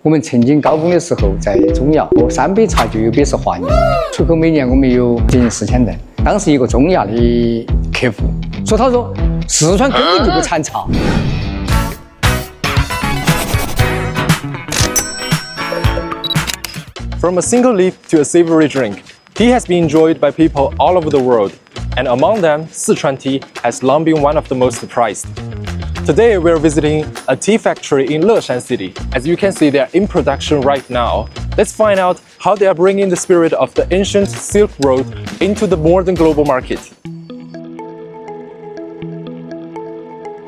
我们曾经高峰的时候，在中亚，3杯茶就有110华元，出口每年我们有接近4000吨。当时一个中亚的客户说，他说四川根本就不产茶。From a single leaf to a savory drink, tea has been enjoyed by people all over the world, and among them, Sichuan tea has long been one of the most prized. Today, we're visiting a tea factory in Leshan City. As you can see, they're in production right now. Let's find out how they are bringing the spirit of the ancient Silk Road into the modern global market.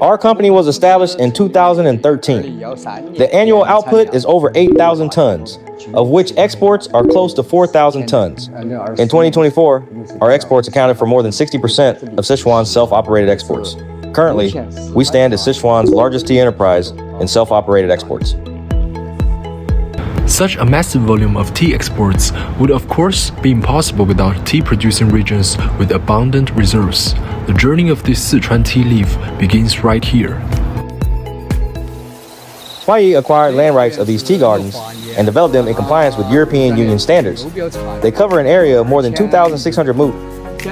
Our company was established in 2013. The annual output is over 8,000 tons, of which exports are close to 4,000 tons. In 2024, our exports accounted for more than 60% of Sichuan's self-operated exports. Currently, we stand as Sichuan's largest tea enterprise in self-operated exports. Such a massive volume of tea exports would of course be impossible without tea-producing regions with abundant reserves. The journey of this Sichuan tea leaf begins right here. Huayi acquired land rights of these tea gardens and developed them in compliance with European Union standards. They cover an area of more than 2,600 mu.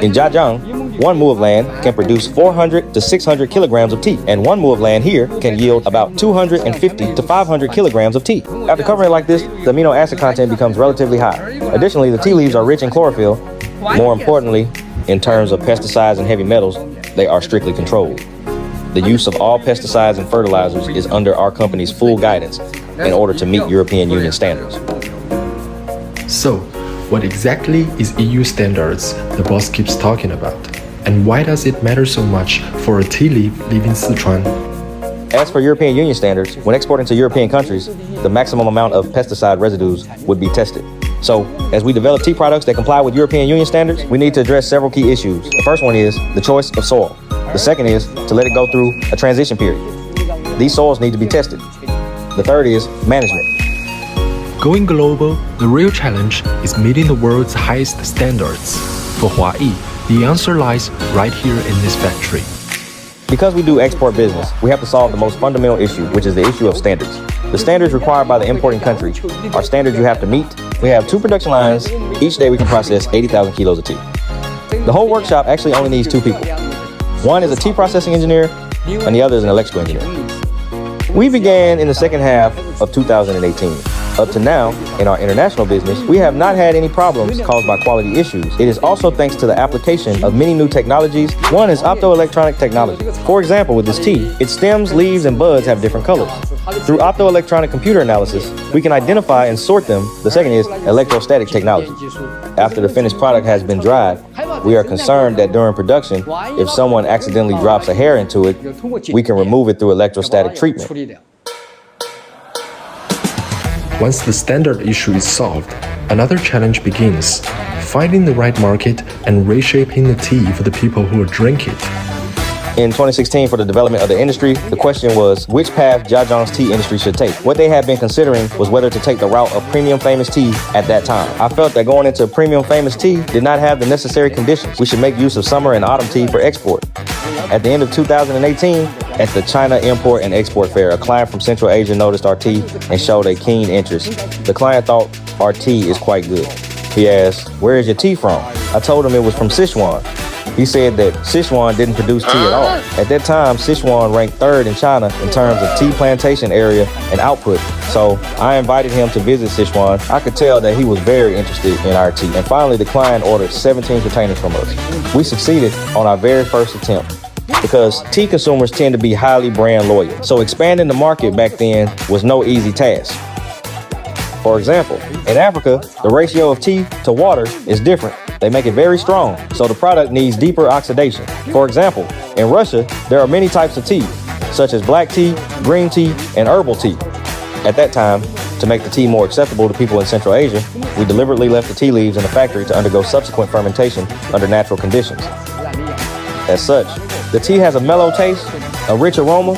In Zhejiang, 1 mu of land can produce 400 to 600 kilograms of tea, and 1 mu of land here can yield about 250 to 500 kilograms of tea. After covering it like this, the amino acid content becomes relatively high. Additionally, the tea leaves are rich in chlorophyll. More importantly, in terms of pesticides and heavy metals, they are strictly controlled. The use of all pesticides and fertilizers is under our company's full guidance in order to meet European Union standards. So, what exactly is EU standards the boss keeps talking about? And why does it matter so much for a tea leaf leaving Sichuan? As for European Union standards, when exporting to European countries, the maximum amount of pesticide residues would be tested. So, as we develop tea products that comply with European Union standards, we need to address several key issues. The first one is the choice of soil. The second is to let it go through a transition period. These soils need to be tested. The third is management. Going global, the real challenge is meeting the world's highest standards. For Huayi, the answer lies right here in this factory. Because we do export business, we have to solve the most fundamental issue, which is the issue of standards. The standards required by the importing country are standards you have to meet. We have 2 production lines. Each day we can process 80,000 kilos of tea. The whole workshop actually only needs 2 people. One is a tea processing engineer, and the other is an electrical engineer. We began in the second half of 2018. Up to now, in our international business, we have not had any problems caused by quality issues. It is also thanks to the application of many new technologies. One is optoelectronic technology. For example, with this tea, its stems, leaves, and buds have different colors. Through optoelectronic computer analysis, we can identify and sort them. The second is electrostatic technology. After the finished product has been dried, we are concerned that during production, if someone accidentally drops a hair into it, we can remove it through electrostatic treatment. Once the standard issue is solved, another challenge begins: finding the right market and reshaping the tea for the people who will drink it. In 2016, for the development of the industry, the question was which path Zhejiang's tea industry should take. What they had been considering was whether to take the route of premium famous tea at that time. I felt that going into premium famous tea did not have the necessary conditions. We should make use of summer and autumn tea for export. At the end of 2018, at the China Import and Export Fair, a client from Central Asia noticed our tea and showed a keen interest. The client thought our tea is quite good. He asked, "Where is your tea from?" I told him it was from Sichuan. He said that Sichuan didn't produce tea at all. At that time, Sichuan ranked 3rd in China in terms of tea plantation area and output. So I invited him to visit Sichuan. I could tell that he was very interested in our tea. And finally, the client ordered 17 containers from us. We succeeded on our very first attempt, because tea consumers tend to be highly brand loyal. So expanding the market back then was no easy task. For example, in Africa, the ratio of tea to water is different. They make it very strong, so the product needs deeper oxidation. For example, in Russia, there are many types of tea, such as black tea, green tea, and herbal tea. At that time, to make the tea more acceptable to people in Central Asia, we deliberately left the tea leaves in the factory to undergo subsequent fermentation under natural conditions. As such, the tea has a mellow taste, a rich aroma.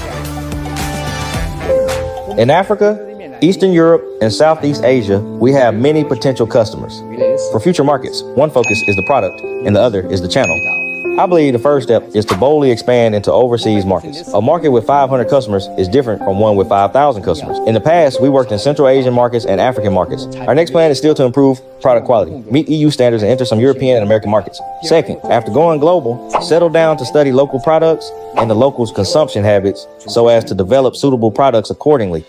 In Africa, Eastern Europe, and Southeast Asia, we have many potential customers. For future markets, one focus is the product and the other is the channel. I believe the first step is to boldly expand into overseas markets. A market with 500 customers is different from one with 5,000 customers. In the past, we worked in Central Asian markets and African markets. Our next plan is still to improve product quality, meet EU standards, and enter some European and American markets. Second, after going global, settle down to study local products and the locals' consumption habits so as to develop suitable products accordingly.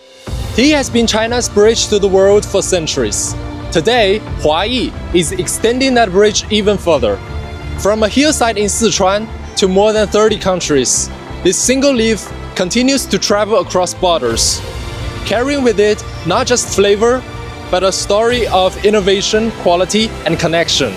Tea has been China's bridge to the world for centuries. Today, Huayi is extending that bridge even further. From a hillside in Sichuan to more than 30 countries, this single leaf continues to travel across borders, carrying with it not just flavor, but a story of innovation, quality, and connection.